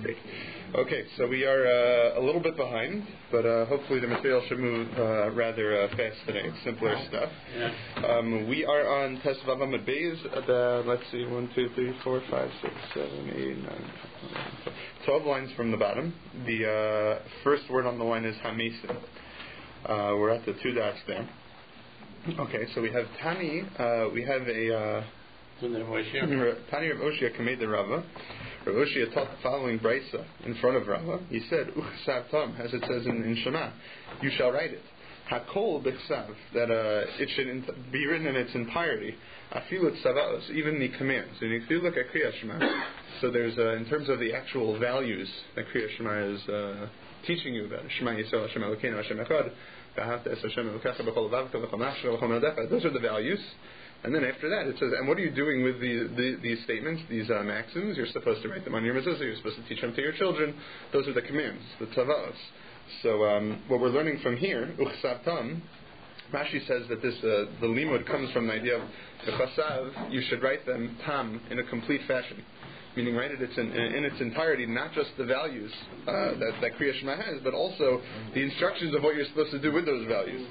Great. Okay, so we are a little bit behind, but hopefully the material should move rather fast today. It's simpler stuff. We are on Tes Vav Amud Beis, let's see, 1, 2, 3, 4, 5, 6, 7, 8, 9, 12 lines from the bottom. The first word on the line is Hamesim. We're at the 2 dots there. Okay, so we have Tani, we have a Tani Rav Oshia Kamei de Rava. Rav Oshia taught the following brisa in front of Rava. He said, Uchsav Tam, as it says in Shema, you shall write it. Hakol b'chsav, that it should be written in its entirety. Afilut savaos, even the commands. And if you look at Kriyat Shema, so there's, in terms of the actual values that Kriyat Shema is teaching you about, Shema Yisrael, Shema Elokeinu, Hashem Echad, V'ahavta es Hashem Elokecha b'chol levavcha v'chol nafshecha v'chol me'odecha. Those are the values. And then after that, it says, and what are you doing with these statements, these maxims? You're supposed to write them on your mezuzah. You're supposed to teach them to your children. Those are the commands, the tzavos. So what we're learning from here, uchsav tam, Rashi says that this the limud comes from the idea of the chasav. You should write them tam in a complete fashion, meaning write it in its entirety, not just the values that Kriya Shema has, but also the instructions of what you're supposed to do with those values.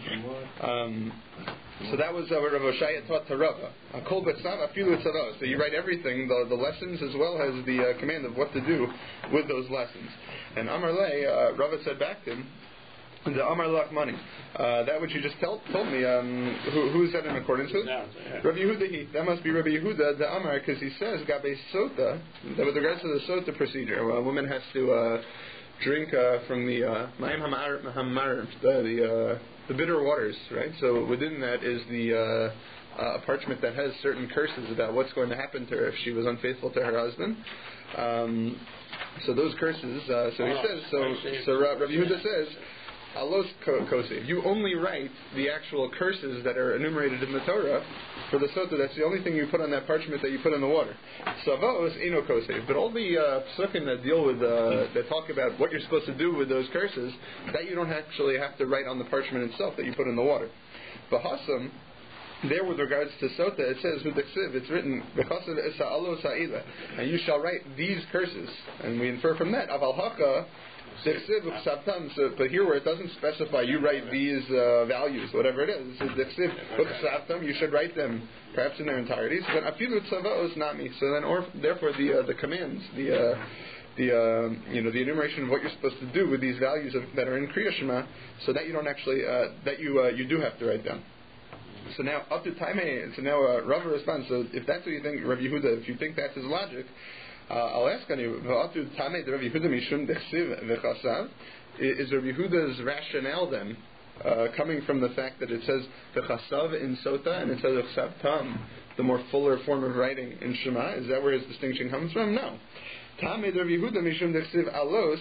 So that was what Rav Oshaya taught to Rava. Kol b'tzav afilu tzavos. So you write everything, the lessons, as well as the command of what to do with those lessons. And Amar Lei, Rava said back to him, the Amar Lach money. That which you just told me, who is that in accordance with? Rabbi Yehuda. That must be Rabbi Yehuda, the Amar, because he says, Gabe Sota, that with regards to the Sota procedure, a woman has to drink from the Ma'im Hamar, the bitter waters, right? So within that is the parchment that has certain curses about what's going to happen to her if she was unfaithful to her husband. So those curses, so he says, so Rabbi Yehuda says, Alos Kosev. You only write the actual curses that are enumerated in the Torah for the Sota. That's the only thing you put on that parchment that you put in the water. Savos Eno Kosev. But all the psukim that deal with, that talk about what you're supposed to do with those curses, that you don't actually have to write on the parchment itself that you put in the water. V'hasam, there with regards to Sota, it says, it's written, and you shall write these curses. And we infer from that, Aval Haka, but here where it doesn't specify, you write these values, whatever it is, it says, you should write them perhaps in their entirety. But afilu tzavos not me. So then, therefore, the commands, the enumeration of what you're supposed to do with these values that are in Kriya Shema, so that you don't actually that you do have to write down. So now up to time. So now Rava responds. So if that's what you think, Rabbi Yehuda, if you think that's his logic, I'll ask on you. Is Rabbi Yehuda's rationale then coming from the fact that it says v'chasav in Sota and it says v'chasav tam, the more fuller form of writing in Shema? Is that where his distinction comes from? No. Tamei Rabbi Yehuda mishum dechsiv alos.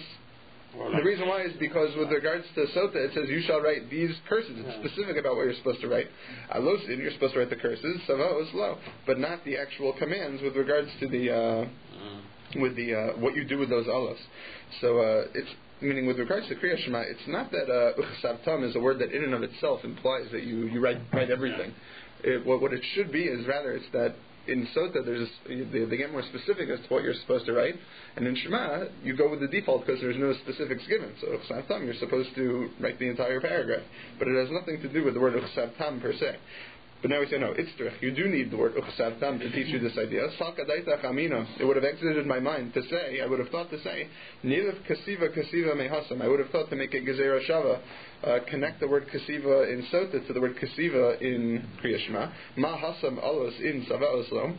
The reason why is because with regards to Sota, it says you shall write these curses. It's specific about what you're supposed to write. Alosin, you're supposed to write the curses. Savos lo, but not the actual commands with regards to the what you do with those alos. So it's meaning with regards to Kriya Shema, it's not that uchsav tam is a word that in and of itself implies that you write everything. What it should be is rather it's that in Sota they get more specific as to what you're supposed to write, and in Shema you go with the default because there's no specifics given. So uchsav tam, you're supposed to write the entire paragraph, but it has nothing to do with the word uchsav tam per se. But now we say, no, itztrich, you do need the word uchsav tam to teach you this idea. It would have exited my mind to say, I would have thought to say, nilav kasiva mehasam. I would have thought to make a gezerah shava, connect the word kasiva in Sota to the word kasiva in Kriya Shema. Ma hasam alos in savaos lo.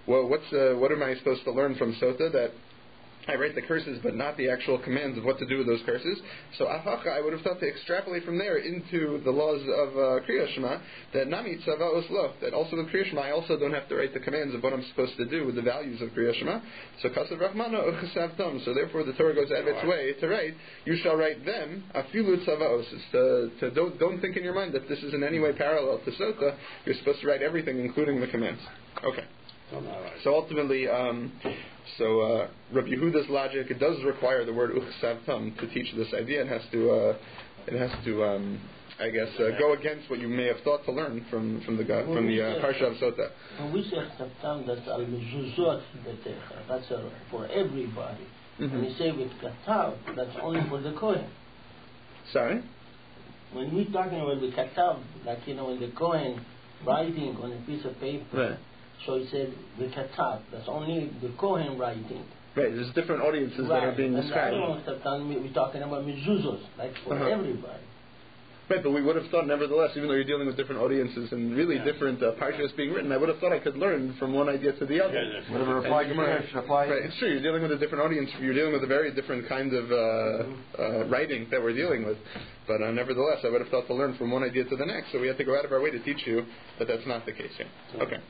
Well, what am I supposed to learn from Sota? That I write the curses, but not the actual commands of what to do with those curses. So afacha, I would have thought to extrapolate from there into the laws of Kriya Shema, that nami tzavaos lo, that also with Kriya Shema, I also don't have to write the commands of what I'm supposed to do with the values of Kriya Shema. So kasav rachmana uchasav tam. So therefore, the Torah goes out of its way to write, you shall write them afilu tzavaos. Don't think in your mind that this is in any way parallel to Sota. You're supposed to write everything, including the commands. Okay. So ultimately, Rabbi Yehuda's logic, it does require the word uchsav tam to teach this idea. It has to go against what you may have thought to learn from the Parsha of Sota. When we say uchsav tam, that's al mezuzot, that's for everybody. When you say with katav, that's only for the Kohen. Sorry? When we're talking about the katav, like, when the Kohen writing on a piece of paper, Right. so he said the katav, that's only the Kohen writing. Right, there's different audiences that are being described. And the other ones have done, we're talking about mezuzos, like for everybody. Right, but we would have thought, nevertheless, even though you're dealing with different audiences and really different parshas being written, I would have thought I could learn from one idea to the other. Whatever apply Gemara should apply. Right, it's true. You're dealing with a different audience. You're dealing with a very different kind of writing that we're dealing with. But nevertheless, I would have thought to learn from one idea to the next. So we had to go out of our way to teach you that that's not the case here. Okay.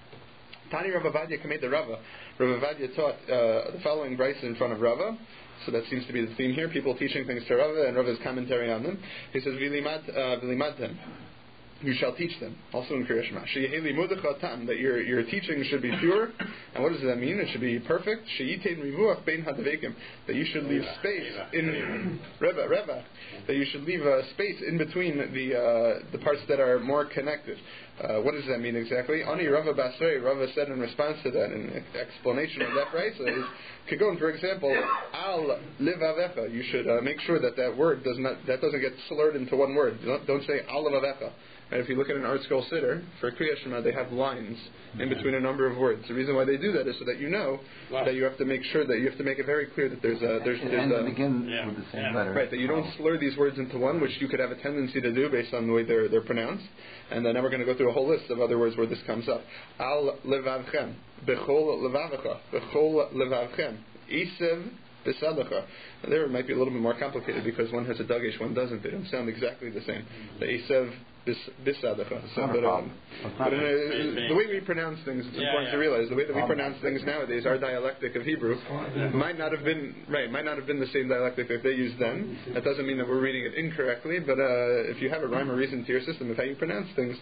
Tani Rav Avadia Kamei the Rava. Rav Avadia taught the following brayso in front of Rava. So that seems to be the theme here. People teaching things to Rava and Rava's commentary on them. He says, V'limadtem. You shall teach them. Also in Kriya Shema. Sheyehei limudecha tam. That your teaching should be pure. And what does that mean? It should be perfect. Sheyitain rivuach bein hadavekim. That you should leave space in Reva. That you should leave space in between the parts that are more connected. What does that mean exactly? Ani Rava Basrei, Rava said in response to that, in explanation of that brayso is, Kagon, for example, Al Livavecha. You should make sure that word doesn't get slurred into one word. Don't say Al Livavecha. And if you look at an art scroll sitter, for Kriya Shema, they have lines in between a number of words. The reason why they do that is so that you know that you have to make sure that you have to make it very clear that there's a... And begin with the same letter. Right, that you don't slur these words into one, which you could have a tendency to do based on the way they're pronounced. And then now we're going to go through a whole list of other words where this comes up. Al levavchem, bechol levavecha, bechol levavchem, isev b'sadacha. There it might be a little bit more complicated because one has a dagesh, one doesn't. They don't sound exactly the same. The isev b'sadacha. But the way we pronounce things, it's important to realize the way that we pronounce things nowadays, our dialectic of Hebrew might not have been the same dialectic that they used then. That doesn't mean that we're reading it incorrectly, but if you have a rhyme or reason to your system of how you pronounce things,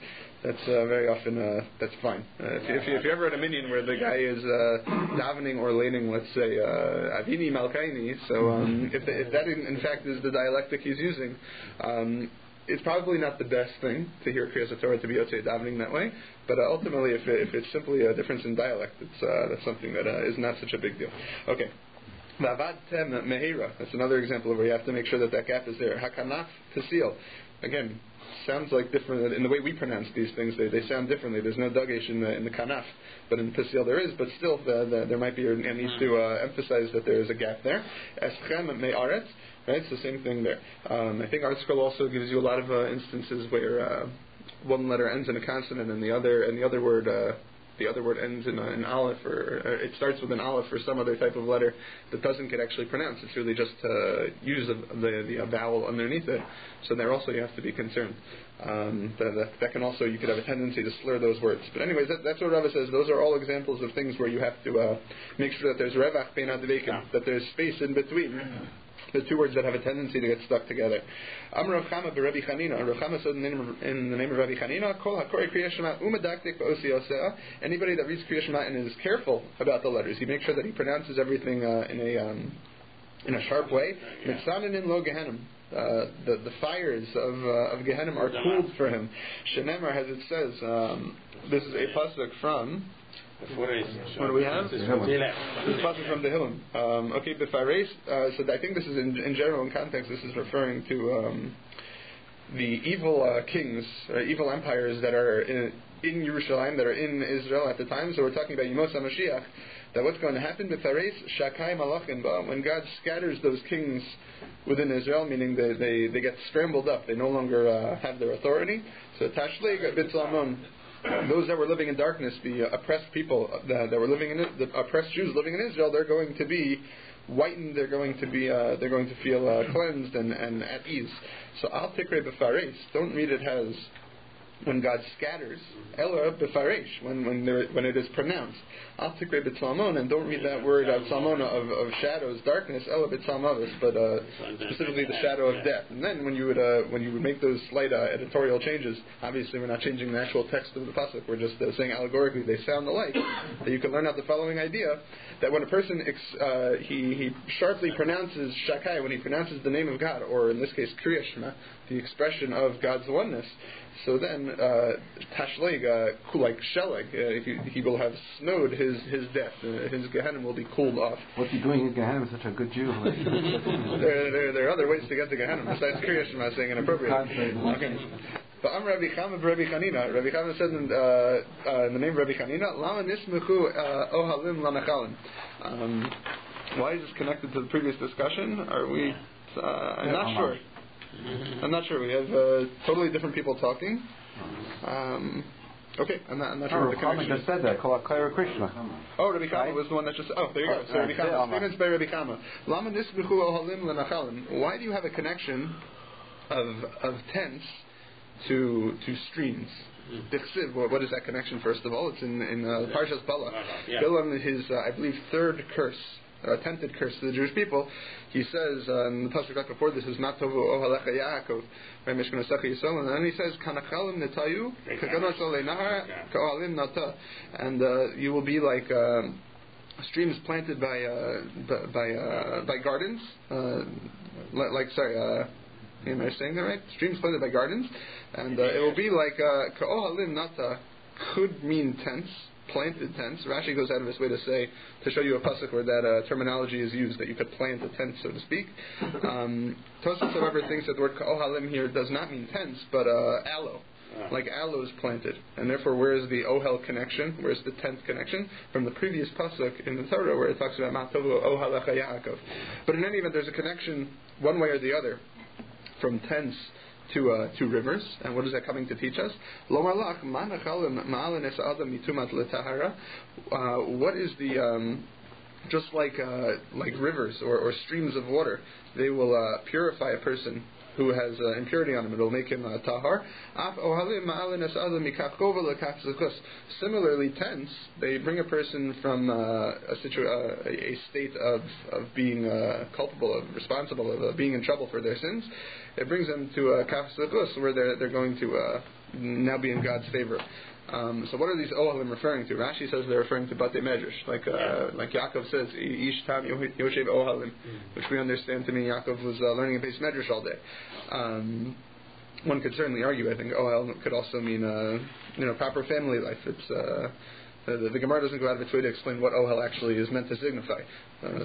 that's very often that's fine. If you're ever at a minyan where the guy is davening or laning, let's say Avini Malkaini, so if that in fact is the dialectic he's using, it's probably not the best thing to hear Kriyas Torah to be Yotzei davening that way, but ultimately if it's simply a difference in dialect, that's something that is not such a big deal. Okay. Vavadtem mehira. That's another example of where you have to make sure that gap is there. Hakanaf tasil. Again, sounds like different in the way we pronounce these things. They sound differently. There's no dagesh in the kanaf, but in tasil there is. But still, there might be a need to emphasize that there is a gap there. Eschem me'aretz. Right, it's the same thing there. I think Art Scroll also gives you a lot of instances where one letter ends in a consonant and the other word ends in an aleph, or it starts with an aleph or some other type of letter that doesn't get actually pronounced. It's really just to use the vowel underneath it. So there also you have to be concerned. That can also, you could have a tendency to slur those words. But anyways, that's what Rava says. Those are all examples of things where you have to make sure that there's revach bein adveikim, that there's space in between the two words that have a tendency to get stuck together. Amar Rav Chama b'Rabbi Chanina. Rav Chama said in the name of Rabbi Chanina, Kol hakori Kriya Shema umedaktik b'osi osea. Anybody that reads Kriya Shema and is careful about the letters, he makes sure that he pronounces everything in a sharp way. Mitzanin in lo Gehenim. The fires of Gehenim are cooled for him. Shenemar, as it says, this is a pasuk from. What do we have? This is pasuk from the Hillim. Okay, Befares. So I think this is in general in context. This is referring to the evil kings, evil empires that are in Yerushalayim, that are in Israel at the time. So we're talking about Yemos HaMashiach. That what's going to happen? Befares Shakai Malachim Ba. When God scatters those kings within Israel, meaning they get scrambled up, they no longer have their authority. So Tashleg Bitzalmon. Those that were living in darkness, the oppressed people that were living in it, the oppressed Jews living in Israel, they're going to be whitened. They're going to feel cleansed and at ease. So al tikre befaresh. Don't read it as when God scatters. Ela befaresh. When it is pronounced. Al tikre betzalmon, and don't read that word tzalmona of shadows, darkness. Ela betzalmavis, but specifically the shadow of death. And then when you would make those slight editorial changes, obviously we're not changing the actual text of the pasuk. We're just saying allegorically they sound alike. That you can learn out the following idea: that when a person he sharply pronounces shakai, when he pronounces the name of God, or in this case Kriya Shema, the expression of God's oneness. So then Hashem tashleg like sheleg. He will have snowed his death. His Gehenna will be cooled off. What's he doing in Gehenna? Such a good Jew. There are other ways to get to Gehenna besides Kriya Shema saying inappropriate. Okay. But I'm Rabbi Chama Rabbi Chanina. Rabbi Chama said in the name of Rabbi Chanina, Lama nismechu ohalim lanachalim. Why is this connected to the previous discussion? Are we? I'm not sure. I'm not sure. We have totally different people talking. Okay, I'm not sure what the connection is. Just said that. Kala Krishna. Oh, Rabbi Kama was the one that just. Oh, there you go. So Rabbi Kama. Statements by Rabbi Kama. Lama nismechu ohalim lanachalim. Why do you have a connection of tents to streams? Dichsiv, what is that connection? First of all, it's in Parshas Balak. Bilam, his I believe third curse, attempted curse to the Jewish people. He says in the pasuk right before this is Matovu Ohalecha Yaakov by Mishkan Yisrael, and then he says Kanachalim Netayu Kaganos Ole Nahar Ka'alim Nata, and you will be like streams planted by gardens, am I saying that right? Streams planted by gardens, and it will be like Ka'ohalim Nata could mean tents, planted tents. Rashi goes out of his way to show you a pasuk where that terminology is used, that you could plant a tent, so to speak. Tosfos, however, thinks that the word Ka'ohalim here does not mean tents, but aloe. Like aloes planted, and therefore, where is the ohel connection? Where's the tent connection from the previous pasuk in the Torah, where it talks about Matovu Ohalecha Yaakov? But in any event, there's a connection one way or the other from tents to rivers. And what is that coming to teach us? What is the just like rivers or streams of water, they will purify a person who has impurity on him. It will make him tahar. Similarly, tents, they bring a person from a state of being culpable, responsible, of being in trouble for their sins. It brings them to a kaf where they're going to now be in God's favor. So what are these ohalim referring to? Rashi says they're referring to batei medrash, like Yaakov says, ish tam yoshev ohalim, which we understand to mean Yaakov was learning a base medrash all day. One could certainly argue, I think, ohel could also mean proper family life. It's the Gemara doesn't go out of its way to explain what ohel actually is meant to signify.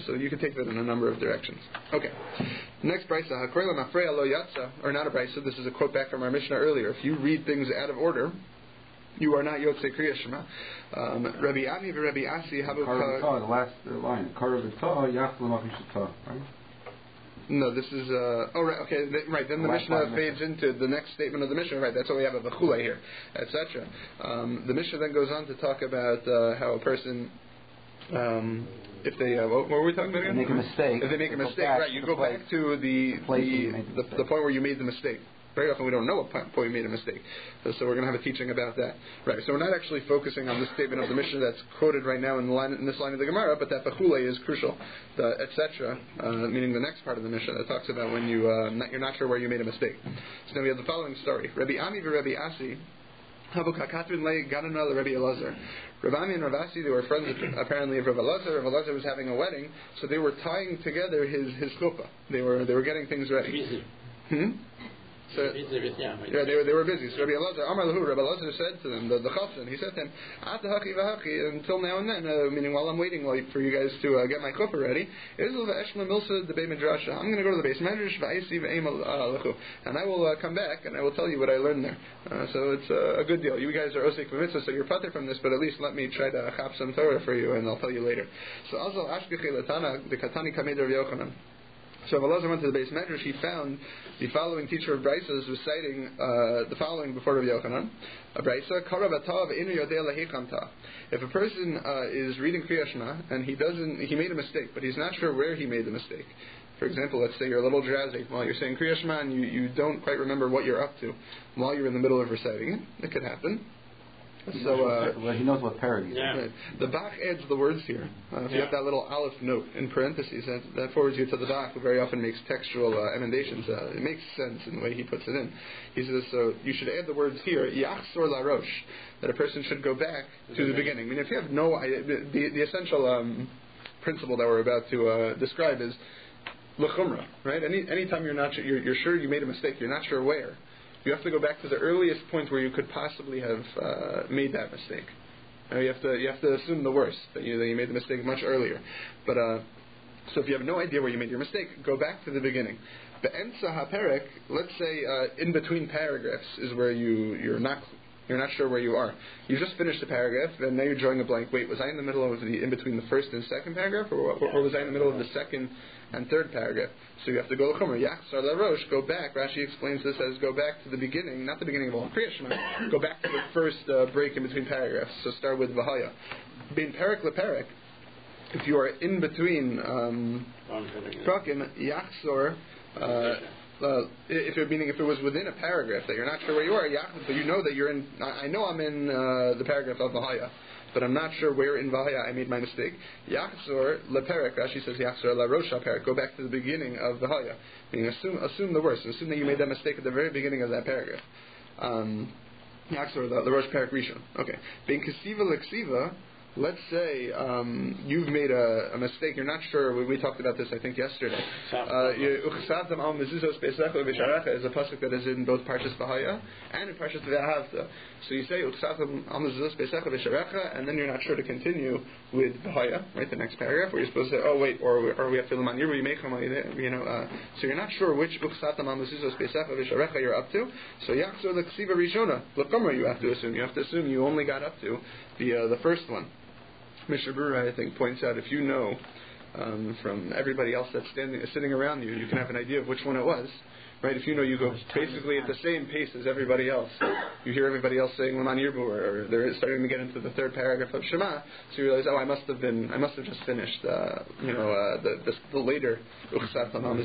So you can take that in a number of directions. Okay. Next brisa, hakrela mafreya lo yatsa, or not a brisa. This is a quote back from our Mishnah earlier. If you read things out of order, you are not Yotzei Kriya Shema. Rabbi Ami and Rabbi Asi have the last line. Right? No, this is right. Okay, right. Then the Mishnah fades into the next statement of the Mishnah. Right. That's why we have a v'chulei here, etc. The Mishnah then goes on to talk about how a person, if they what were we talking about again? Make a mistake. If they make a mistake, right? You go back to the point where you made the mistake. Very often we don't know what point we made a mistake. So we're going to have a teaching about that. Right. So we're not actually focusing on the statement of the Mishnah that's quoted right now in this line of the Gemara, but that bechule is crucial. The etc., meaning the next part of the Mishnah that talks about when you're not sure where you made a mistake. So now we have the following story. Rabbi Ami and Rabbi Asi, Rabbi Elazar. Rabbi Ami and Rabbi Asi, they were friends apparently of Rabbi Elazar. Rabbi Elazar was having a wedding, so they were tying together his chuppah. They were getting things ready. So, they were busy. So Rabbi Elazar said to them, the chafsan, he said to him, until now and then, meaning while I'm waiting for you guys to get my chuppah ready, I'm going to go to the base medrash, and I will come back and I will tell you what I learned there. So it's a good deal. You guys are osek v'mitzvah, so you're pater from this, but at least let me try to chap some Torah for you, and I'll tell you later. So Azal Ashkeche Latana, the Katani Kamed Rav Yochanan. So Elazar went to the base medrash. He found the following teacher of Brisas reciting the following before Rabbi Yochanan. A Brisa, Karavatav inu yodei lahikanta. If a person is reading Kriya Shema and he made a mistake, but he's not sure where he made the mistake. For example, let's say you're a little drowsy while you're saying Kriya Shema and you don't quite remember what you're up to while you're in the middle of reciting it. It could happen. So he knows what parody is. Right. The Bach adds the words here. If you have that little aleph note in parentheses, that forwards you to the Bach, who very often makes textual emendations. It makes sense in the way he puts it in. He says, so you should add the words here, Yachzor Larosh, that a person should go back to the beginning. I mean, if you have no idea, the essential principle that we're about to describe is l'chumra, right? Anytime you're sure you made a mistake, you're not sure where. you have to go back to the earliest point where you could possibly have made that mistake. You have to assume the worst, that you made the mistake much earlier. But so if you have no idea where you made your mistake, go back to the beginning. Be'ensa haperek, let's say in between paragraphs is where you're not sure where you are. You just finished the paragraph, and now you're drawing a blank. Wait, was I in the middle of in between the first and second paragraph, or was I in the middle of the second and third paragraph? So you have to go to Chomer. Yachsar larosh, go back. Rashi explains this as go back to the beginning, not the beginning of all Kriya Shema. Go back to the first break in between paragraphs. So start with Vahaya. Bein perek leperek. If you are in between prakim, Yachsor. If it was within a paragraph that you're not sure where you are, but you know that you're in. I know I'm in the paragraph of Vahaya, but I'm not sure where in Vahaya I made my mistake. Yachzor leperek. Rashi says Yachzor la rosha perek. Go back to the beginning of Vahaya. Meaning assume the worst. Assume that you made that mistake at the very beginning of that paragraph. Yachzor la rosh perek rishon. Okay. Bein kesiva leksiva. Let's say you've made a mistake. You're not sure. We talked about this, I think, yesterday. Uchsavtam al mezuzos beisecha v'sharecha is a pasuk that is in both Parshas Bahaya and in Parshas Ve'ahavta. So you say Uchsavtam al mezuzos beisecha v'sharecha, and then you're not sure to continue with Bahaya, right? The next paragraph, where you're supposed to say, oh wait, or we have to leman yirbu yimeicham, so you're not sure which Uchsavtam al mezuzos beisecha v'sharecha you're up to. So Yachzor l'ksiva rishona l'kamra you have to assume. You have to assume you only got up to the first one. Mr. Brewer, I think, points out if you know from everybody else that's sitting around you, you can have an idea of which one it was. Right? If you know you go basically at the same pace as everybody else, you hear everybody else saying Laman Yirbu, or they're starting to get into the third paragraph of Shema, so you realize, I must have just finished, the later Uchsat Laman.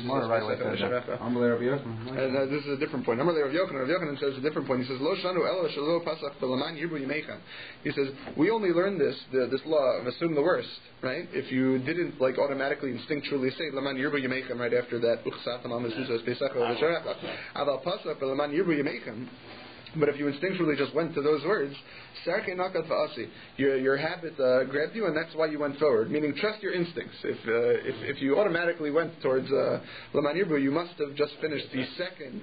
This is a different point. Rabbi Yochanan says a different point. He says, Lo shanu elo shelo pasach b'Laman Yirbu yimeicha. He says, we only learned this law of assume the worst, right? If you didn't automatically instinctually say Laman Yirbu yimeicha right after that Uchsat Laman Mezuzos Pesach. But if you instinctually just went to those words, your habit grabbed you, and that's why you went forward. Meaning, trust your instincts. If you automatically went towards Laman Yirbu, you must have just finished the second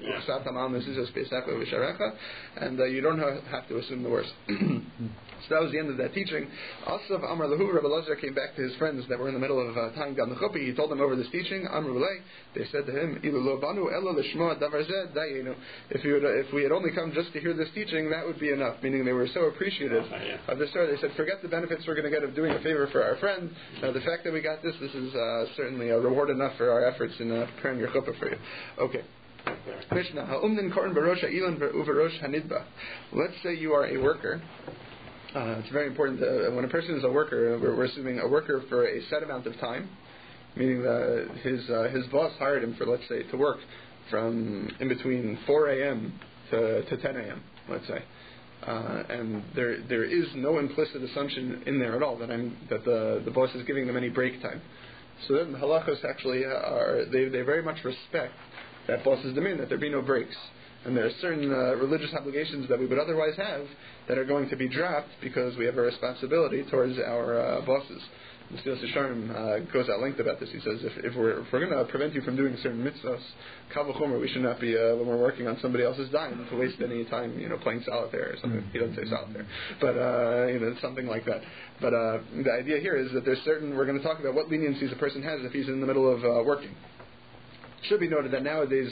and you don't have to assume the worst. So that was the end of that teaching. Asav Amar Lahu, Rabbi Ezra came back to his friends that were in the middle of tying down the chuppah. He told them over this teaching. Amar Ulei, they said to him, if we had only come just to hear this teaching, that would be enough. Meaning they were so appreciative of this story. They said, forget the benefits we're going to get of doing a favor for our friend. The fact that we got this is certainly a reward enough for our efforts in preparing your chuppah for you. Okay. Let's say you are a worker. It's very important when a person is a worker, we're assuming a worker for a set amount of time, meaning that his boss hired him for, let's say, to work from in between 4 a.m. to 10 a.m., let's say. And there is no implicit assumption in there at all that the boss is giving them any break time. So then the halachos actually they very much respect that boss's demand that there be no breaks. And there are certain religious obligations that we would otherwise have that are going to be dropped because we have a responsibility towards our bosses. Mr. Yosef goes at length about this. He says, if we're going to prevent you from doing certain mitzvahs, kal v'chomer, we should not be, when we're working on somebody else's dime, to waste any time, playing solitaire or something. He doesn't say solitaire, but something like that. But the idea here is that we're going to talk about what leniencies a person has if he's in the middle of working. It should be noted that nowadays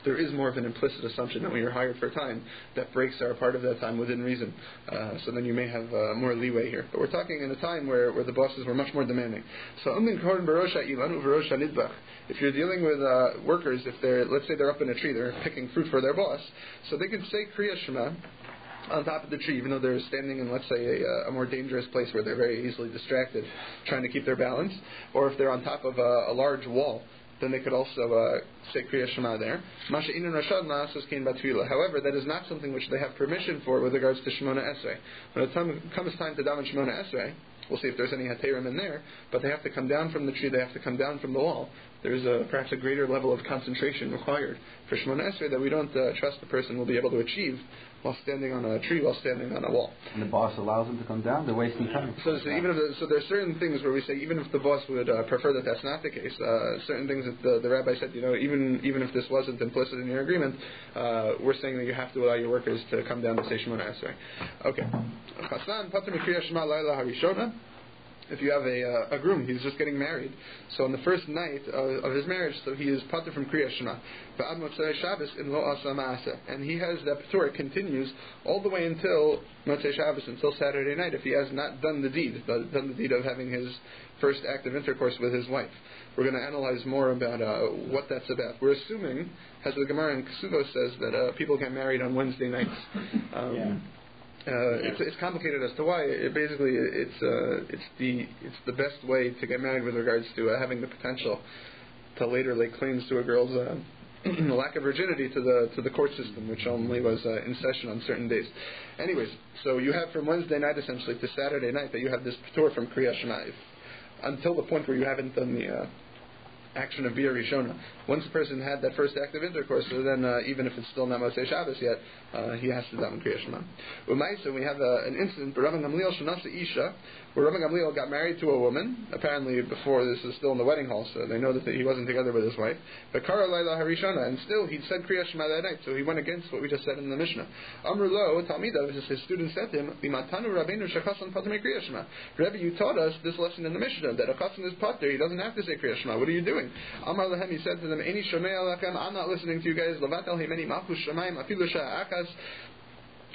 there is more of an implicit assumption that when you're hired for time, that breaks are a part of that time within reason. So then you may have more leeway here. But we're talking in a time where the bosses were much more demanding. So if you're dealing with workers, let's say they're up in a tree, they're picking fruit for their boss, so they can say Kriya Shema on top of the tree, even though they're standing in, let's say, a more dangerous place where they're very easily distracted, trying to keep their balance, or if they're on top of a large wall, then they could also say Kriya Shema there. However, that is not something which they have permission for with regards to Shemona Esrei. When it comes time to daven Shemona Esrei, we'll see if there's any Haterim in there, but they have to come down from the tree, they have to come down from the wall. there's perhaps a greater level of concentration required for Shemona Esrei that we don't trust the person will be able to achieve while standing on a tree, while standing on a wall. And the boss allows them to come down, they're wasting time. So there are certain things where we say even if the boss would prefer that that's not the case, certain things that the rabbi said, even if this wasn't implicit in your agreement, we're saying that you have to allow your workers to come down to say Shemona Esrei. Okay. Chassan patur mikriya Shema laila harishona. If you have a groom, he's just getting married. So on the first night of his marriage, so he is patur from Kriya Shema. And he has that patur, it continues all the way until Motzei Shabbos, until Saturday night, if he has not done the deed of having his first act of intercourse with his wife. We're going to analyze more about what that's about. We're assuming, as the Gemara in Kesuvos says, that people get married on Wednesday nights. It's complicated as to why. It's the best way to get married with regards to having the potential to later lay claims to a girl's lack of virginity to the court system, which only was in session on certain days. Anyways, so you have from Wednesday night essentially to Saturday night that you have this patur from Kriya Shema until the point where you haven't done the action of Bia Rishona. Once the person had that first act of intercourse, so then even if it's still not Motzei Shabbos yet, he has to daven Kriya Shema. Umaisa, we have an incident, Rabbi Gamliel Shanasa Isha, where Rabbi Gamliel got married to a woman, apparently before this is still in the wedding hall, so they know that he wasn't together with his wife. But Kara Laila Harishona, and still he said Kriya Shema that night, so he went against what we just said in the Mishnah. Amru Lo, Talmidav, his student said to him, Limatanu Rabbeinu Shekasan Pater Kriya Shema. Rebbe, you taught us this lesson in the Mishnah, that a Chasan is Pater, he doesn't have to say Kriya Shema. What are you doing? Amar Lahem, he said to them, Eni Shomei Alachem, I'm not listening to you guys. Lavatal Himeni Malchus Shemaim Afilu Sha'akas.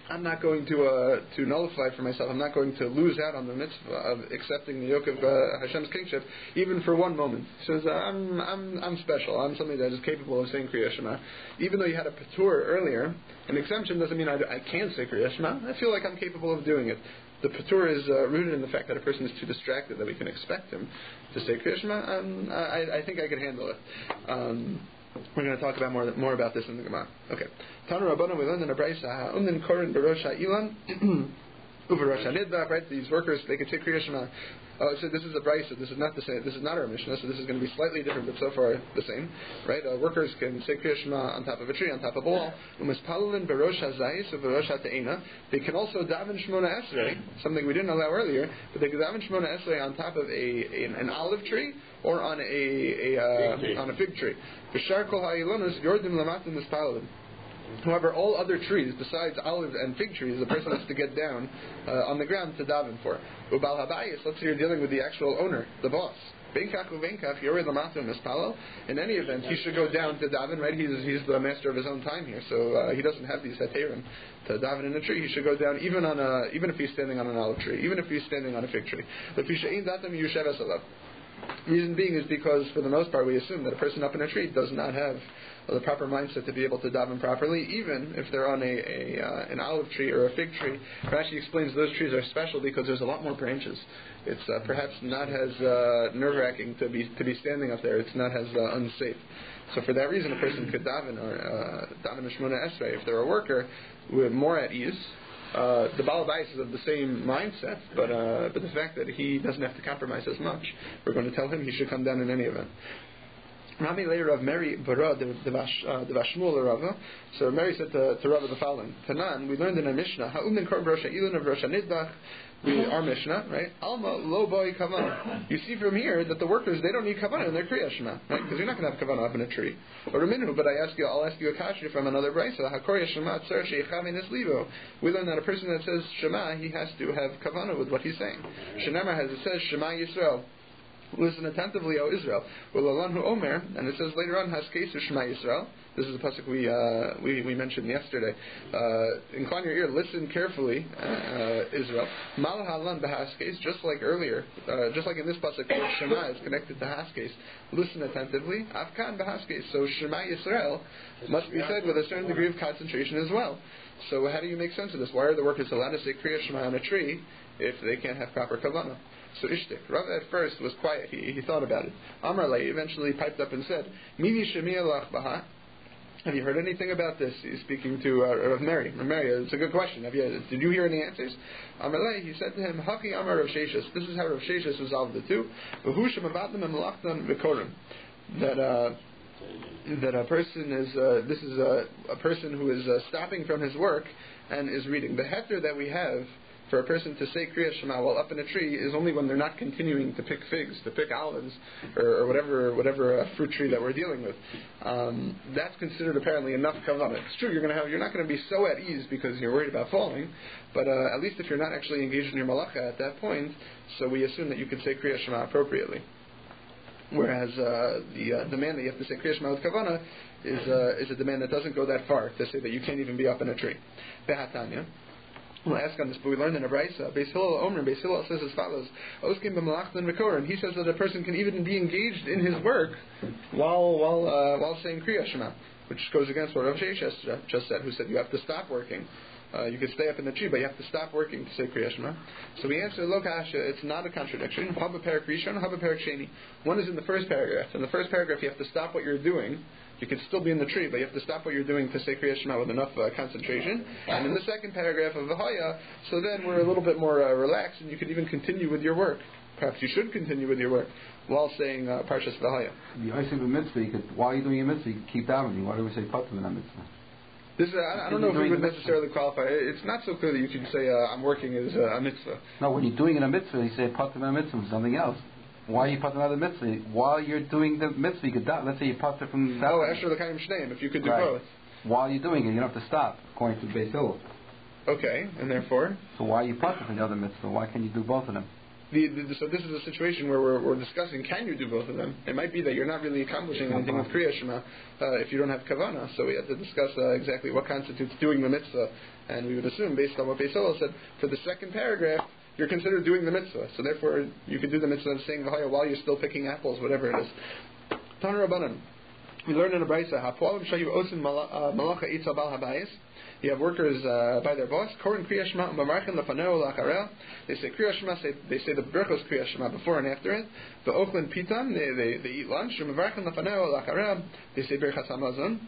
I'm not going to nullify for myself. I'm not going to lose out on the mitzvah of accepting the yoke of Hashem's kingship, even for one moment. He says, I'm special. I'm somebody that is capable of saying Kriya Shema. Even though you had a patur earlier, an exemption doesn't mean I can't say Kriya Shema. I feel like I'm capable of doing it. The patur is rooted in the fact that a person is too distracted that we can expect him to say Kriya Shema. I think I can handle it. We're going to talk about more about this in the Gemara. Okay. Tanu Rabbanu, we learned in a braysa, Unin Korin Berosha Ilan, Uverosha Nidbach, right? These workers, they could say Kriya Shema. So this is a braysa. This is not the same. This is not our Mishnah. So this is going to be slightly different, but so far the same, right? Workers can say Kriya Shema on top of a tree, on top of a wall. Umispalulin Berosha Zayis, Uverosha Te'ena. They can also daven Shemona Esrei, something we didn't allow earlier, but they can daven Shemona Esrei on top of an olive tree or on a fig tree. B'shar kol ha'ilonus yordim lamatim mispalulin. However, all other trees besides olive and fig trees, the person has to get down on the ground to daven for. Ubal habayis, let's say you're dealing with the actual owner, the boss. Benkach uvenkach yored lamatim mispalul. In any event, he should go down to daven. Right? He's the master of his own time here, so he doesn't have these heterim to daven in a tree. He should go down even if he's standing on an olive tree, even if he's standing on a fig tree. Reason being is because, for the most part, we assume that a person up in a tree does not have the proper mindset to be able to daven properly, even if they're on an olive tree or a fig tree. Rashi explains those trees are special because there's a lot more branches. It's perhaps not as nerve-wracking to be standing up there. It's not as unsafe. So for that reason, a person could daven or daven a Shemona Esrei if they're a worker, with more at ease. The Baal Bayis is of the same mindset, but the fact that he doesn't have to compromise as much, we're going to tell him he should come down in any event. Rami later of Mary Bara the Vashmul Rava. So Mary said to Rava the following: Tanan, we learned in a Mishnah, Ha'umin Kor Brosha Ilun of Rosha Nidbach. Our Mishnah, right? Alma lo boy kavanah. You see from here that the workers, they don't need kavanah in their Kriya Shema, right? Because you're not going to have kavanah up in a tree. Or Raminu, but I'll ask you a kashrah from another brayso. Hakor Shema tzar sheichavin eslivo. We learn that a person that says Shema, he has to have kavanah with what he's saying. Shenamar, as it says, Shema Yisrael. Listen attentively, O Israel. Ulalanhu Omer, and it says later on, Haskes Shema Yisrael. This is a pasuk we mentioned yesterday. Incline your ear, listen carefully, Israel. Mal halan b'haskes, just like earlier, just like in this pasuk, Shema is connected to haskes. Listen attentively. Afkan b'haskes. So Shema Yisrael must be said with a certain degree of concentration as well. So how do you make sense of this? Why are the workers allowed to say Kriya Shema on a tree if they can't have proper kavanah? So Ishtik, Rav at first was quiet. He thought about it. Amar Lei eventually piped up and said, Mimi Shemiya Lach Baha. Have you heard anything about this? He's speaking to Rav Mary. Rav Mary, it's a good question. Did you hear any answers? Amar Lei, he said to him, Haki Amar Rav Sheshis. This is how Rav Sheshis resolved the two. that a person is this is a person who is stopping from his work and is reading. The heter that we have for a person to say Kriya Shema while up in a tree is only when they're not continuing to pick figs, to pick olives, or whatever fruit tree that we're dealing with. That's considered apparently enough kavanah. It's true, you're not going to be so at ease because you're worried about falling, but at least if you're not actually engaged in your malacha at that point, so we assume that you can say Kriya Shema appropriately. Whereas the demand that you have to say Kriya Shema with kavanah is a demand that doesn't go that far to say that you can't even be up in a tree. Behatanya. We'll ask on this, but we learned in a brayso. Beis Hillel Omer, Beis Hillel says as follows: Oskim b'malachtan v'koren. He says that a person can even be engaged in his work while saying Kriya Shema, which goes against what Rav Sheshes just said, who said you have to stop working. You could stay up in the tree, but you have to stop working to say Kriya Shema. So we answer Lo Kasha. It's not a contradiction. Haba Perak Rishon, Haba Perak Sheni. One is in the first paragraph. In the first paragraph, you have to stop what you're doing. You can still be in the tree, but you have to stop what you're doing to say Kriya Shema with enough concentration. And in the second paragraph of Vahaya, so then we're a little bit more relaxed, and you can even continue with your work. Perhaps you should continue with your work while saying Parshas Vahaya. The Yoseph mitzvah, while you're doing a mitzvah, you can keep davening. Why do we say patim in a mitzvah? This, I don't know if we would necessarily qualify. It's not so clear that you can say I'm working as a mitzvah. No, when you're doing in a mitzvah, you say patim in a mitzvah, something else. Why are you patim out of the mitzvah? While you're doing the mitzvah, you could let's say you patim from that. Oh, Esher l'kayim shneim, if you could do both. While you're doing it, you don't have to stop, according to Beis Hillel. Okay, and therefore? So why are you patim from the other mitzvah? Why can't you do both of them? So this is a situation where we're discussing, can you do both of them? It might be that you're not really accomplishing anything with Kriya Shema if you don't have kavanah. So we have to discuss exactly what constitutes doing the mitzvah. And we would assume, based on what Beis Hillel said, for the second paragraph, you're considered doing the mitzvah. So therefore, you can do the mitzvah of saying Vahaya while you're still picking apples, whatever it is. Tanu Rabbanan. We learn in a brayso, Ha'poalim shayu osin malacha itzal bal habayis. You have workers by their boss. Korin Kriya Shema u'mamarchen lefaneo la'acharel. They say Kriya Shema. They say the Berachos Kriya Shema before and after it. The Ochlin Pitam. They eat lunch. U'mamarchen lefaneo la'acharel. They say Berachas Hamazon.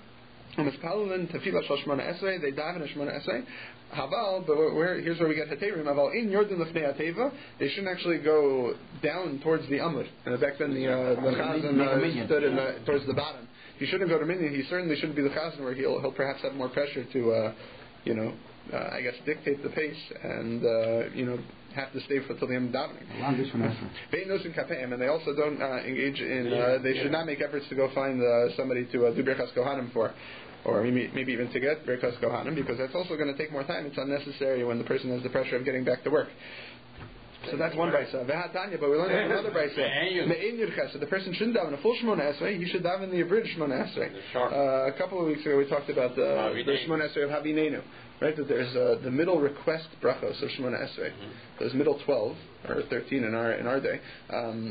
U'mispalulin tefillah shel shmona esrei. They daven a shmona esrei. Haval, but here's where we get Haterim. Haval in Yordan lefnei Hateva. They shouldn't actually go down towards the Amud. Back then the Chazan stood towards the bottom. He shouldn't go to minyan. He certainly shouldn't be the chazan where he'll perhaps have more pressure to, I guess, dictate the pace and, have to stay till the end of davening. And they also don't engage in, they should not make efforts to go find somebody to do Berachos Kohanim for, or maybe even to get Berachos Kohanim, because that's also going to take more time. It's unnecessary when the person has the pressure of getting back to work. So that's one brayso. Vehatanya, but we learned another brayso. So the person shouldn't daven a full Shmona Esrei. He should daven the abridged Shmona Esrei. A couple of weeks ago we talked about the Shmona Esrei of Havinenu, right? That there's the middle request brachos of Shmona Esrei. Those middle 12 or 13 in our day.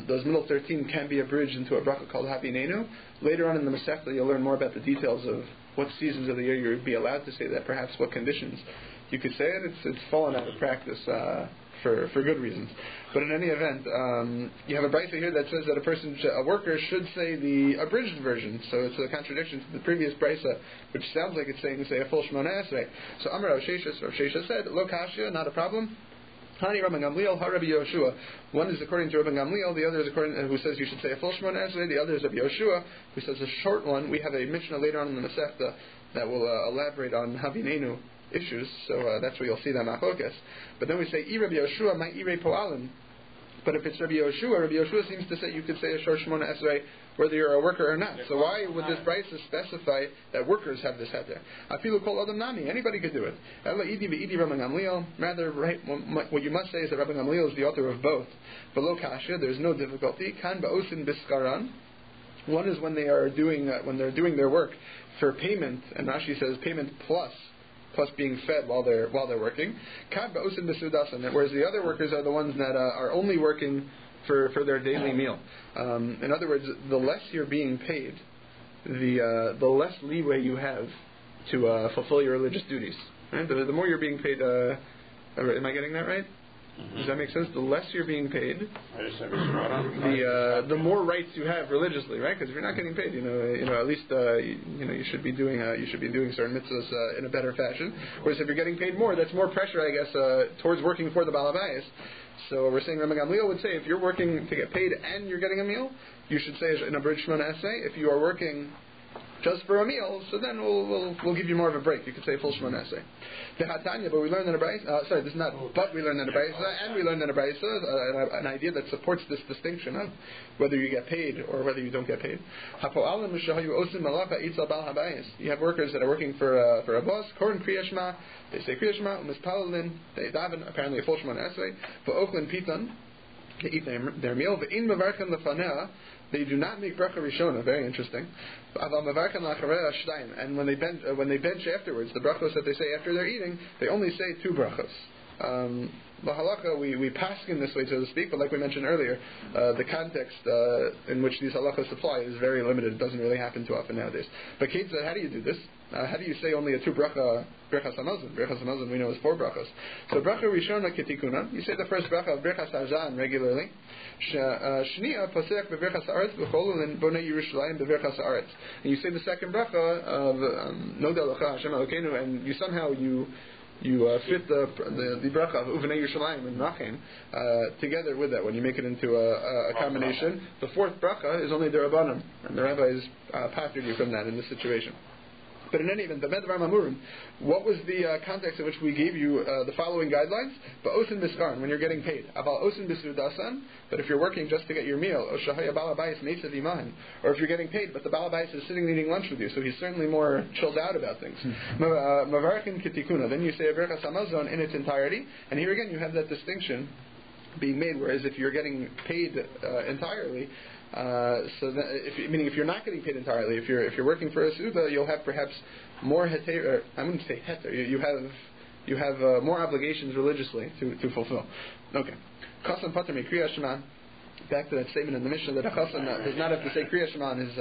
Those middle 13 can be abridged into a bracha called Havinenu. Later on in the Masechta, you'll learn more about the details of what seasons of the year you would be allowed to say that. Perhaps what conditions you could say it. It's fallen out of practice. For good reasons. But in any event, you have a brayso here that says that a worker should say the abridged version. So it's a contradiction to the previous brayso, which sounds like it's saying say a full Shmona Esrei. So Amar Rav Sheshes said, Lo Kashya, not a problem. Hani Rabbi Gamliel, Ha Rabbi Yoshua. One is according to Rabbi Gamliel, the other is according who says you should say a full Shmona Esrei. The other is Rabbi Yoshua, who says a short one. We have a Mishnah later on in the Masechta that will elaborate on Havinenu issues, so that's where you'll see that machlokas. But then we say, Rabbi Yoshua, my Irei Po'alim. But if it's Rabbi Yoshua seems to say you could say a short Shmona Esrei whether you're a worker or not. So why would this brayso specify that workers have this heter? Afilu kol adam nami, anybody could do it. Ela idi ve'idi Rabbi Gamliel. Rather, right, what you must say is that Rabbi Gamliel is the author of both. Below kasha, there's no difficulty. Kan ba'osin biskaran. One is when they're doing their work for payment, and Rashi says payment plus being fed while they're working. Whereas the other workers are the ones that are only working for their daily meal. In other words, the less you're being paid, the less leeway you have to fulfill your religious duties. Right? The more you're being paid, am I getting that right? Does that make sense? The less you're being paid, the more rights you have religiously, right? Because if you're not getting paid, at least you should be doing certain mitzvahs in a better fashion. Whereas if you're getting paid more, that's more pressure, I guess, towards working for the Baal Habayis. So we're saying Rabbi Gamliel would say if you're working to get paid and you're getting a meal, you should say in a bridge Shemona essay. If you are working just for a meal, so then we'll give you more of a break. You could say full Shemona essay. But we learned in a Brayso. Sorry, this is not. But we learned in a Brayso, and we learned in a Brayso an idea that supports this distinction of whether you get paid or whether you don't get paid. You have workers that are working for a boss. Korin Kriya Shema. They say Kriya Shema. Umispalelin. They daven apparently a full Shemona essay. But Oakland Pitan. They eat their meal. Ve'in mevarkan lefanea. They do not make bracha rishona. Very interesting. And when they bench afterwards, the brachos that they say after they're eating, they only say 2 brachos. The halakha, we paskin this way, so to speak, but like we mentioned earlier, the context in which these halachas apply is very limited. It doesn't really happen too often nowadays. But Kate said, how do you do this? How do you say only a 2 brachas hamazon? Brachas hamazon we know is 4 brachas. So bracha rishona ketikuna. You say the first bracha of brachas harzan regularly. Shnia pasek beverchas haaretz v'cholulin bonei Yerushalayim beverchas haaretz. And you say the second bracha of Nodeh Lecha Hashem Elokeinu, and you somehow fit the bracha of Uvenei Yerushalayim and Nachem together with that when you make it into a combination. The 4th bracha is only the Rabbanim, and the rabbis pastored you from that in this situation. But in any event, the Medvar Mamurim, what was the context in which we gave you the following guidelines? But Osin Biskarn, when you're getting paid. Aval Osin Bisudasan, but if you're working just to get your meal, or Shahaya Balabayas Meisav Iman, or if you're getting paid, but the Balabayas is sitting and eating lunch with you, so he's certainly more chilled out about things. Mavarakin Kitikuna, then you say a Berachos Hamazon in its entirety, and here again you have that distinction being made, whereas if you're getting paid entirely, meaning if you're not getting paid entirely, if you're working for a suda, you'll have perhaps more heter. I wouldn't say heter. You have more obligations religiously to fulfill. Okay. Chassan pater me kriya shema. Back to that statement in the Mishnah that a chassan does not have to say kriya shema on his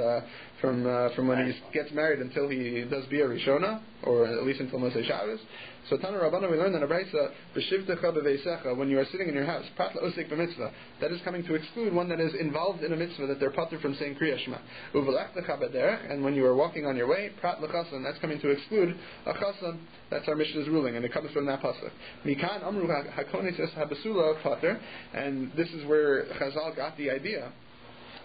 from when he gets married until he does bia rishona, or at least until Moshe Shabbos. So Tana Rabbana, we learned in a Brayso, b'shivtecha b'veisecha, when you are sitting in your house, prat la'osek b'mitzvah, that is coming to exclude one that is involved in a mitzvah that they're patur from saying kriya shema. Uvelachtecha b'derech, and when you are walking on your way, prat l'chasan, that's coming to exclude a chasan. That's our Mishnah's ruling, and it comes from that pasuk. Mikan amru hakonis habasula pater, and this is where Chazal got the idea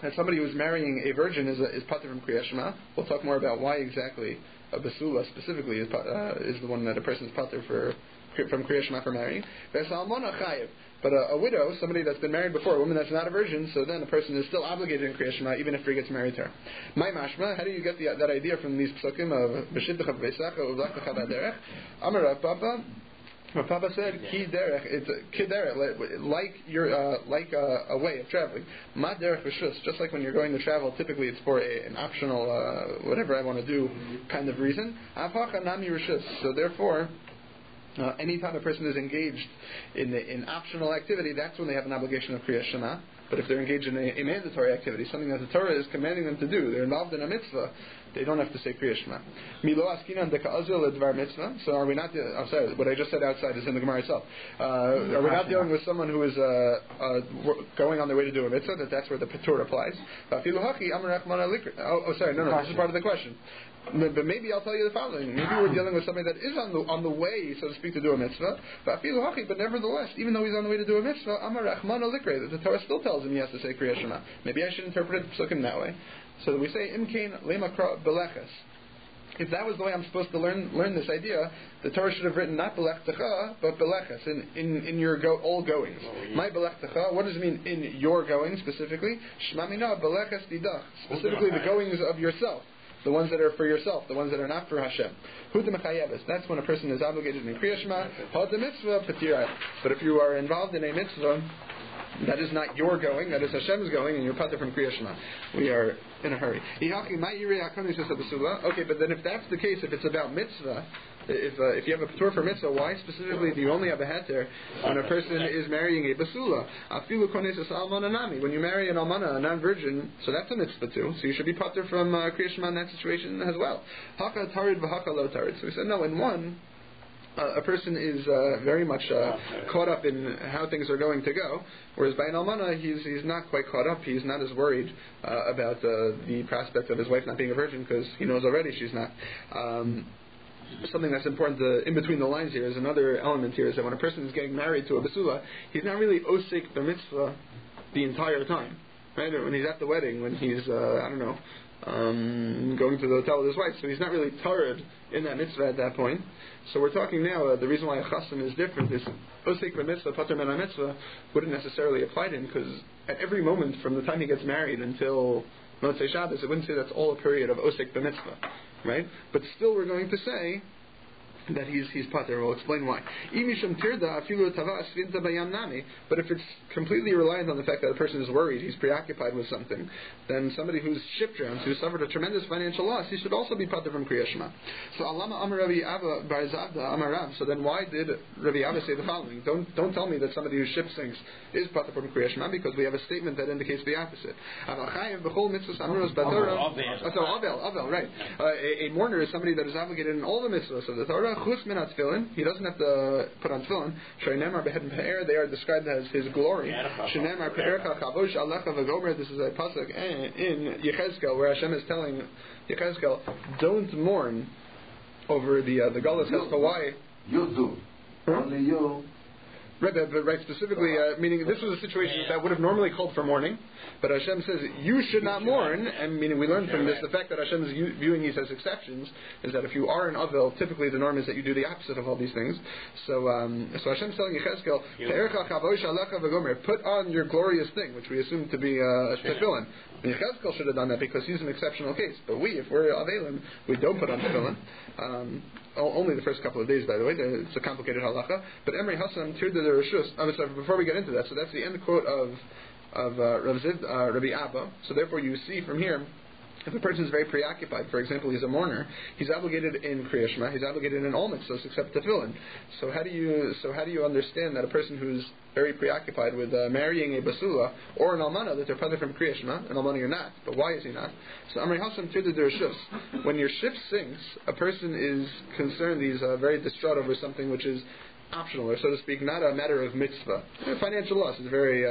that somebody who is marrying a virgin is pater from kriya shema. We'll talk more about why exactly a basula specifically is the one that a person is pater from kriya shema for marrying. But a widow, somebody that's been married before, a woman that's not a virgin, so then a person is still obligated in kriya shema even if he gets married to her. My mashma, how do you get that idea from these psukim of b'shidtecha b'veisecha u'v'lachtecha b'derech? Amar Rav Papa. Rav Papa said, "Ki derech." It's ki derech, like a way of traveling. Ma derech v'shus. Just like when you're going to travel, typically it's for an optional, whatever I want to do, kind of reason. Avhacha nami r'shus. So therefore, anytime a person is engaged in optional activity, that's when they have an obligation of kriya shema. But if they're engaged in a mandatory activity, something that the Torah is commanding them to do, they're involved in a mitzvah, they don't have to say kriya shema. Milo askinan deka'azul ledvar mitzvah. So are we not? I'm sorry, what I just said outside is in the Gemara itself. Are we not dealing with someone who is going on their way to do a mitzvah? That's where the patur applies. Oh, sorry, no, this is part of the question. But maybe I'll tell you the following. Maybe we're dealing with somebody that is on the way, so to speak, to do a mitzvah. But nevertheless, even though he's on the way to do a mitzvah, the Torah still tells him he has to say kriya shema. Maybe I should interpret it psukim that way. So that we say imkein lemakra beleches. If that was the way I'm supposed to learn this idea, the Torah should have written not belechtecha, but beleches, in your all goings. My belechtecha, what does it mean in your goings specifically? Shmamina beleches didach, specifically the goings of yourself. The ones that are for yourself, the ones that are not for Hashem. That's when a person is obligated in kriya shema. But if you are involved in a mitzvah that is not your going, that is Hashem's going, and you're pater from kriya shema, we are in a hurry. Okay, but then if that's the case, if it's about mitzvah, if you have a patur for mitzvah, why specifically do you only have a heter when a person is marrying a basula? When you marry an almana, a non-virgin, so that's a mitzvah too. So you should be pater from kriya shema in that situation as well. Haka tarid v'haka lo tarid. So we said no. In one, a person is very much caught up in how things are going to go, whereas by an almana, he's not quite caught up. He's not as worried about the prospect of his wife not being a virgin because he knows already she's not. something that's important in between the lines here is another element here is that when a person is getting married to a basula, he's not really osik b'mitzvah the entire time, right? When he's at the wedding, when he's going to the hotel with his wife, so he's not really tarred in that mitzvah at that point. So we're talking now, the reason why a chassan is different is osik b'mitzvah, pater men mitzvah wouldn't necessarily apply to him, because at every moment from the time he gets married until Motzei Shabbos, it wouldn't say that's all a period of osik b'mitzvah, right? But still we're going to say that he's pater. We'll explain why. But if it's completely reliant on the fact that a person is worried, he's preoccupied with something, then somebody whose ship drowns, who suffered a tremendous financial loss, he should also be pater from Kriya Shema. So Alama Amar Rabbi Abba Bar Zavda Amar Rav. So then why did Rabbi Abba say the following? Don't tell me that somebody whose ship sinks is pater from Kriya Shema, because we have a statement that indicates the opposite. Avel, right. A mourner is somebody that is obligated in all the mitzvahs of the Torah. He doesn't have to put on tefillin. They are described as his glory. This is a pasuk in Yechezkel where Hashem is telling Yechezkel, don't mourn over the gullus as to why. You do. Only you. Right, specifically, meaning this was a situation that would have normally called for mourning, but Hashem says you should not mourn, and meaning we learn from this the fact that Hashem is viewing these as exceptions is that if you are an Avel, typically the norm is that you do the opposite of all these things. So Hashem is telling Yechezkel, put on your glorious thing, which we assume to be tefillin. Yechezkel should have done that because he's an exceptional case, but if we're Avelim, we don't put on tefillin. Only the first couple of days, by the way. It's a complicated halacha. But Emrei Hassan tirda the Rishus. Before we get into that, so that's the end quote of Rabbi Abba. So therefore, you see from here, if a person is very preoccupied, for example, he's a mourner, he's obligated in Kriya Shema, he's obligated in all mitzvahs except tefillin. So how do you understand that a person who's very preoccupied with marrying a basula or an almana, that they're pater from Kriya Shema, an almana you're not, but why is he not? So Amrei Hassan tirda the Rishus. When your ship sinks, a person is concerned, he's very distraught over something which is optional, or so to speak, not a matter of mitzvah. Financial loss is very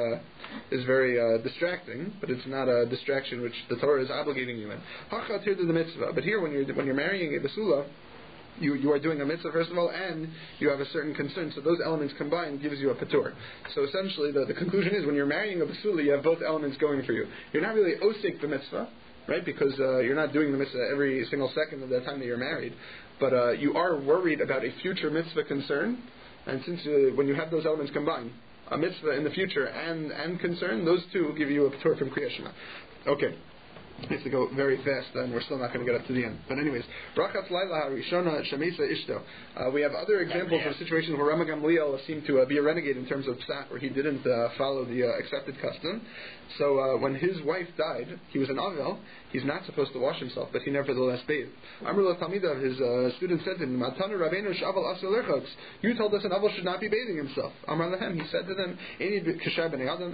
distracting, but it's not a distraction which the Torah is obligating you in. Hachatir to the mitzvah. But here, when you're marrying a basula, you are doing a mitzvah first of all, and you have a certain concern. So those elements combined gives you a patur. So essentially, the conclusion is when you're marrying a basula, you have both elements going for you. You're not really osik the mitzvah, right? Because you're not doing the mitzvah every single second of the time that you're married, but you are worried about a future mitzvah concern. And since when you have those elements combined, a mitzvah in the future and concern, those two give you a patur from Kriya Shema. Okay. It has to go very fast, and we're still not going to get up to the end. But anyways, Brachas Laila Harishona Shamesa Ishto. We have other examples of situations where Rama Gamliel seemed to be a renegade in terms of psak, where he didn't follow the accepted custom. So when his wife died, he was an Avel. He's not supposed to wash himself, but he nevertheless bathed. Amrullah Talmidav, his student said to him, Matana Rabbeinu Shaval Asel Lerchotz. You told us an Avel should not be bathing himself. Amar Lahem, he said to them,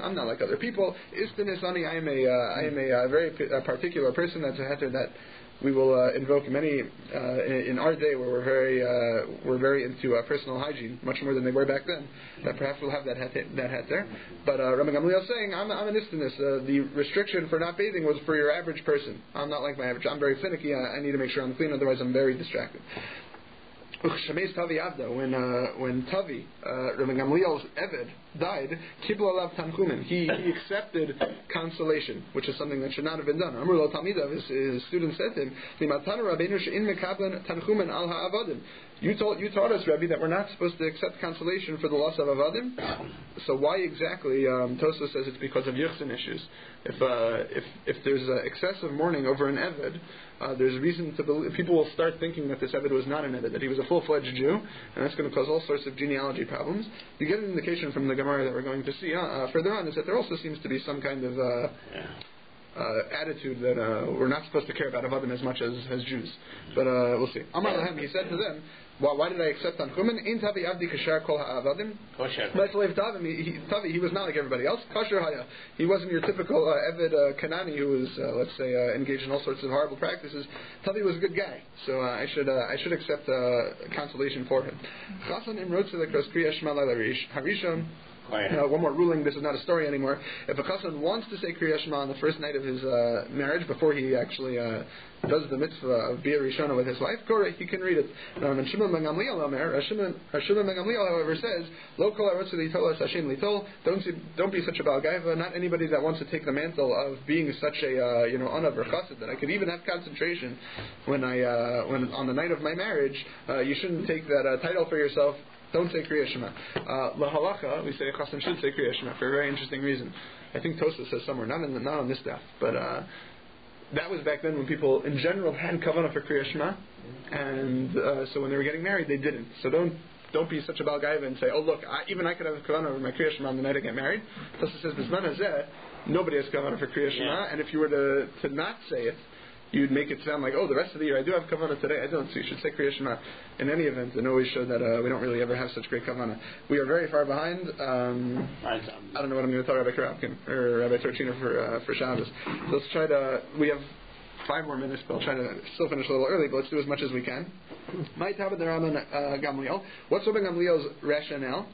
I'm not like other people. Istinisani, I am a very particular person that's a heter that we will invoke many in our day where we're very into personal hygiene, much more than they were back then. That perhaps we'll have that heter. But Rabbi Gamliel is saying, I'm an istinus. The restriction for not bathing was for your average person. I'm not like my average. I'm very finicky. I need to make sure I'm clean, otherwise I'm very distracted. When Tavi, Rabbi Gamliel's Eved, died, Kibla Alav Tanchumen, he accepted consolation, which is something that should not have been done. Amrullah Talmidav, his student said to him, You taught us, Rabbi, that we're not supposed to accept consolation for the loss of Avadim. So why exactly? Tosfos says it's because of Yuchsin issues. If there's excessive mourning over an Eved, there's reason to believe, people will start thinking that this Eved was not an Eved, that he was a full-fledged Jew, and that's going to cause all sorts of genealogy problems. You get an indication from the Gemara that we're going to see further on, is that there also seems to be some kind of attitude that we're not supposed to care about Avadim as much as Jews. But we'll see. Amar Lahem, he said to them, why did I accept Tanchumen? In Tavi Avdi Kashar Kol Ha'avadim. My slave Tavi, he was not like everybody else. Kasher Haya. He wasn't your typical Eved Kanani who was, let's say, engaged in all sorts of horrible practices. Tavi was a good guy, so I should accept consolation for him. Chasan Imrotze Lekros Kriya Shema Laila Harishon. One more ruling, this is not a story anymore. If a chassan wants to say Kriya Shema on the first night of his marriage, before he actually does the mitzvah of Bia Rishona with his wife, he can read it. And Shimon ben Gamliel however says, Lo kol harotze litol es Hashem litol, don't be such a Baal Gaiva, not anybody that wants to take the mantle of being such a Anav or Chassid, that I could even have concentration when on the night of my marriage. You shouldn't take that title for yourself. Don't say Kriya Shema. Lahalacha, we say a chassan should say Kriya Shema for a very interesting reason. I think Tosfos says somewhere, not on this daf, but that was back then when people in general had kavanah for Kriya Shema, and so when they were getting married, they didn't. So don't be such a Baal Gaiva and say, oh look, even I could have kavanah over my Kriya Shema on the night I get married. Tosfos says, Bisman hazeh, nobody has kavanah for Kriya Shema, and if you were to not say it, you'd make it sound like, oh, the rest of the year I do have kavanah, today I don't, so you should say Kriya Shema. In any event, it always showed that we don't really ever have such great kavanah. We are very far behind. I don't know what I'm going to tell Rabbi Karapkin or Rabbi Torchina for Shabbos. So let's try to, we have 5 more minutes, but I'll try to still finish a little early, but let's do as much as we can. My Tabad Rabban Gamliel. What's Rabban Gamliel's rationale?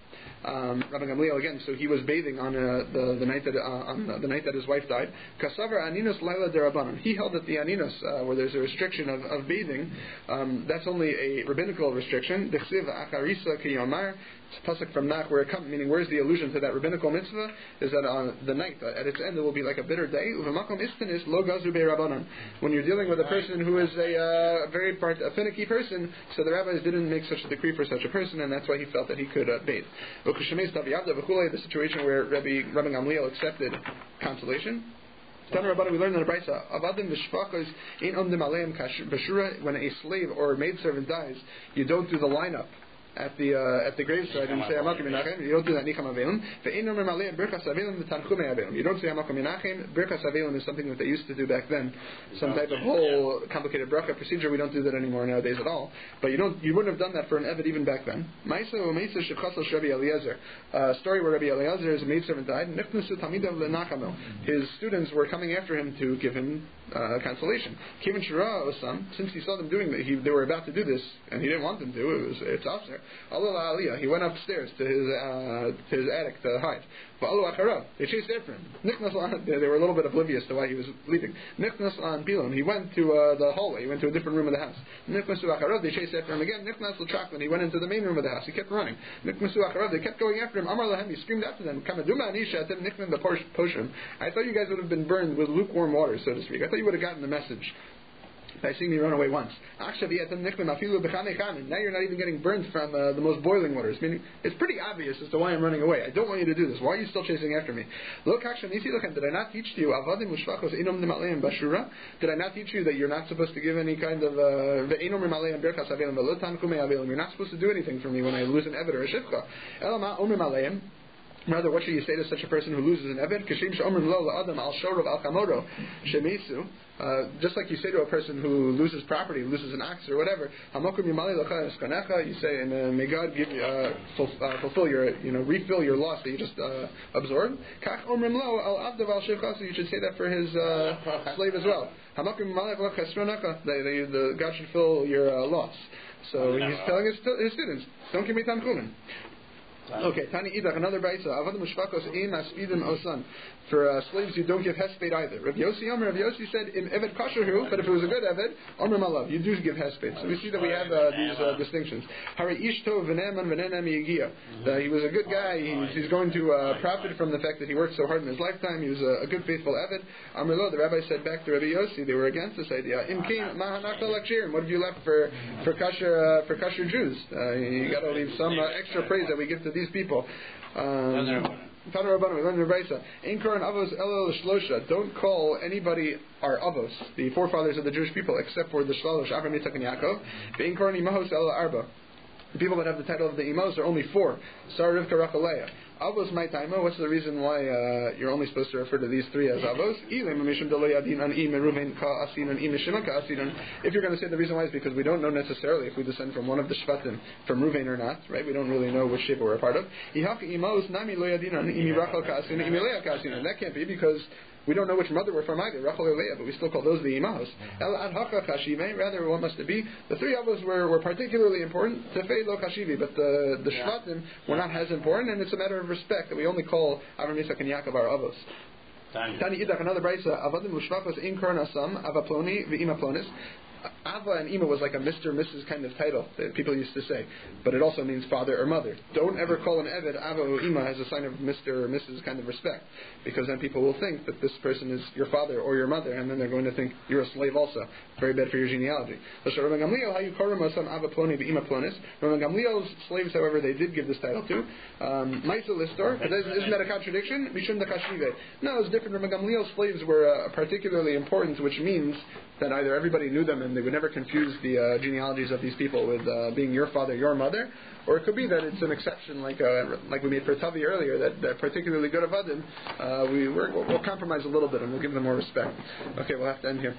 Rabbi Gamliel again. So he was bathing on the night that his wife died. Kasavar aninos laila derabanan. He held that the aninos, where there's a restriction of bathing, that's only a rabbinical restriction. Dechsiv acharisa kiyamar. It's a pasuk from Nach where it comes, meaning where's the allusion to that rabbinical mitzvah? Is that on the night at its end it will be like a bitter day. Uvamakom istanis lo gazu be'rabanan. When you're dealing with a person who is a very finicky person, so the rabbis didn't make such a decree for such a person, and that's why he felt that he could bathe. The situation where Rabbi Gamliel accepted consolation. We learned in the Brisa, when a slave or a maidservant dies, you don't do the lineup at the graveside and say Hamakom Menachem. You don't do that Nicham Avelim. Ve'eino Memalei Birchas Avelim v'Tanchumei Avelim. You don't say Hamakom Menachem. Birchas Avelim is something that they used to do back then. Some type of whole complicated bracha procedure. We don't do that anymore nowadays at all. But you wouldn't have done that for an Eved even back then. Ma'isa u'Ma'isa shechasal Rabbi Eliezer. A story where Rabbi Eliezer, his maidservant, died. Nichnasu Talmidav le'Nachamel. His students were coming after him to give him consolation. Kivin Shira Osam, since he saw them doing that, they were about to do this, and he didn't want them to. It's after. He went upstairs to his attic to hide. They chased after him. They were a little bit oblivious to why he was leaving. He went to the hallway. He went to a different room of the house. They chased after him again. He went into the main room of the house. He kept running. They kept going after him. He screamed after them. I thought you guys would have been burned with lukewarm water, so to speak. I thought you would have gotten the message by seeing me run away once. Now you're not even getting burned from the most boiling waters. Meaning, it's pretty obvious as to why I'm running away. I don't want you to do this. Why are you still chasing after me? Did I not teach to you? Did I not teach you that you're not supposed to give any kind of you're not supposed to do anything for me when I lose an Eved or a Shivcha? Rather, what should you say to such a person who loses an Eved? Just like you say to a person who loses property, loses an ox or whatever, you say, and may God give fulfill your, refill your loss that you just absorbed. You should say that for his slave as well. God should fill your loss. So he's telling his students, don't give me tanchumin. Okay, Tani Idach, another Baisa. Avad Mushvakos Ein Aspidim Osan. For slaves, you don't give hesped either. Rabbi Yossi said, Im Eved Kasherhu, but if it was a good Eved, Omer Malav, you do give hesped. So we see that we have these distinctions. Hari Ishto V'neman V'nenam Yegia. He was a good guy. He's going to profit from the fact that he worked so hard in his lifetime. He was a good, faithful Eved. Amrlo, the rabbi said back to Rabbi Yossi, they were against this idea. Im King Mahanakal Lakshirim. What have you left for kosher Jews? You got to leave some extra praise that we give to these people. Don't call anybody our avos, the forefathers of the Jewish people, except for the Shlalosh, Avraham, Yitzchak, and Yaakov. The people that have the title of the Imos are only 4. Sarah, Rivka, Rachel, Leah. Avos my taima. What's the reason why you're only supposed to refer to these 3 as avos? If you're going to say the reason why is because we don't know necessarily if we descend from one of the Shvatim, from Ruvain or not, right? We don't really know which Sheva we're a part of. That can't be because We don't know which mother we're from either, Rachel or Leah, but we still call those the imahos. El ad hacha chashive. Rather, what must it be? The three avos were particularly important. Tefei lo chashivi, but the shvatim were not as important, and it's a matter of respect that we only call Avraham, Yitzchak, and Yaakov our avos. Tani idach, another brayso. Avadim u'shvachos in kornasam avaploni ve'ima plonis. Ava and Ima was like a Mr. Mrs. kind of title that people used to say, but it also means father or mother. Don't ever call an Eved Ava or Ima as a sign of Mr. or Mrs. kind of respect, because then people will think that this person is your father or your mother, and then they're going to think you're a slave also. Very bad for your genealogy. Rabbi Gamliel's slaves, however, they did give this title to. Maisa Listor, isn't that a contradiction? Mishum de Kashive. No, it's different. Rabbi Gamliel's slaves were particularly important, which means that either everybody knew them and they would never confuse the genealogies of these people with being your father, your mother, or it could be that it's an exception, like we made for Tavi earlier, that they're particularly good avadim. We'll compromise a little bit and we'll give them more respect. Okay, we'll have to end here.